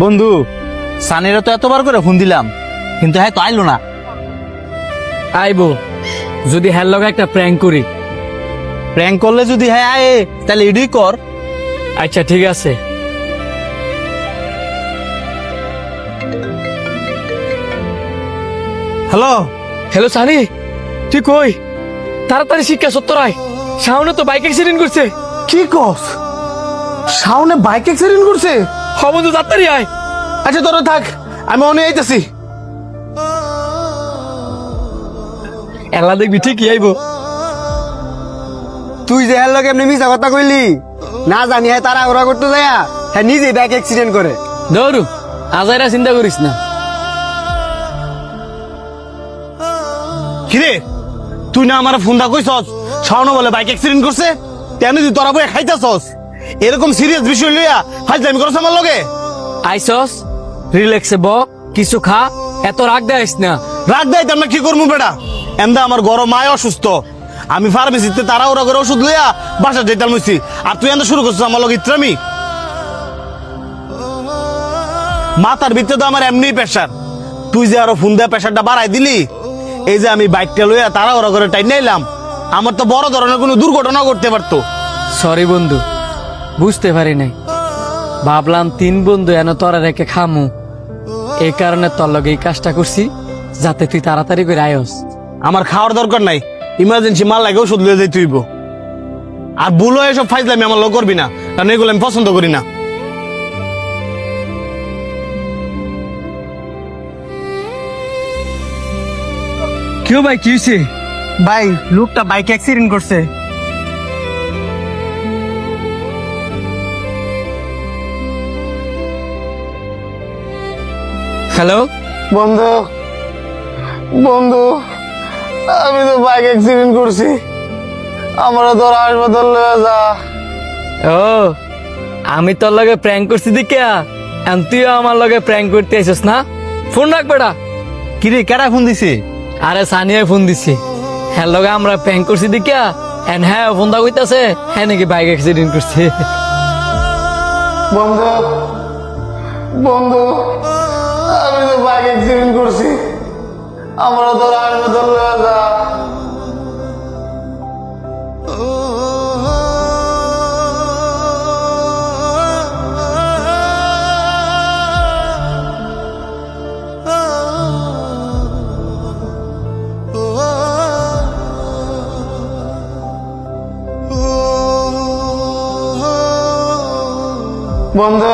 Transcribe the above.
বন্ধু, সানিরা তো এতবার করে ফোন দিলাম, কিন্তু হ্যাঁ তো আইলো না। আইবো যদি হ্যার লগে একটা প্র্যাঙ্ক করি। প্র্যাঙ্ক করলে যদি হ্যাঁ আয়ে তাহলে এডুই কর। আচ্ছা ঠিক আছে। হ্যালো, হ্যালো সানি, তুই কই? তাড়াতাড়ি শিক্ষা সত্তর আয়, শাওনে তো বাইক অ্যাক্সিডেন্ট করছে। কি কস? শাওনে বাইক অ্যাক্সিডেন্ট করছে? হ বন্ধু তাড়াতাড়ি আয়। আচ্ছা তোরা থাক, আমি অনে আইতাছি। এলা দেখবি ঠিকই আইবো। তুই যে হ্যার লোক এমনি মিশা কথা কইলি, না জানি হ্যাঁ তারা ওরা করতে যায়, হ্যাঁ নিজে ব্যাক অ্যাক্সিডেন্ট করে। দৌড়ু আজাইরা চিন্তা করিস না। কিরে, তুই না আমার ফোন দা কইছস শাওনে বলে বাইক অ্যাক্সিডেন্ট করছে? কেন তুই তোরা বই খাইতাছস? এরকম সিরিয়াস বিষয় লইয়া ফাইজলামি করছ আমার লগে? আইসস রিল্যাক্সে ব, কিছু খা, এত রাগ দেয়স না। রাগ দেয় আমরা কি করবো বেটা? এমদা আমার গরম মায় অসুস্থ, আমি ফার্মেসিতে তারা ওরা করে ওষুধ লইয়া বাসা যেতাম হইছি, আর তুই এমদা শুরু করছিস আমার লগে ইত্রামি। মাথার ভিতরে তো আমার এমনি প্রেশার, তুই যে আরো ফোন দেয়া প্রেশারটা বাড়াই দিলি। এই যে আমি বাইকটা লইয়া তারা ওরা করে টাইন নাইলাম, আমার তো বড় ধরনের কোনো দুর্ঘটনা করতে পারতো। সরি বন্ধু, বুঝতে পারি নাই। ভাবলাম তিন বন্ধু এনে তোরা রেখে খামু, এই কারণে তোর লগে এই কাজটা করছি, যাতে তুই তাড়াতাড়ি করে আয়স। আমার খাওয়ার দরকার নাই, ইমার্জেন্সি মাল লাগে ওষুধ লইয়া যাই তুইব। আর ভুলো এসব ফাইজলামি আমার লোক করবি না, কারণ এগুলো আমি পছন্দ করি না। কেউ ভাই কি হয়েছে? ভাই লোকটা বাইক অ্যাক্সিডেন্ট করছে। হ্যালো বন্ধু, বন্ধু, আমি তো বাইক অ্যাক্সিডেন্ট করছি, আমার তোর হাসপাতাল লয়ে যা। ও, আমি তোর লগে প্র্যাঙ্ক করছি দিকা, আর তুইও আমার লগে প্র্যাঙ্ক করতে আইসস না? ফোন রাখ বেটা। কিরে, কেডা ফোন দিছে? আরে সানিয়া ফোন দিছি, হ্যাঁ লগে আমরা প্র্যাঙ্ক করছি দিকা, এন্ড হ্যাঁ ফোন দা কইতাছে হ্যাঁ নাকি বাইক অ্যাক্সিডেন্ট করছে। বন্ধু, বন্ধু, আমি তো বাইক অ্যাক্সিডেন্ট করছি, আমার তোর হাসপাতাল লয়ে যা। বন্ধু,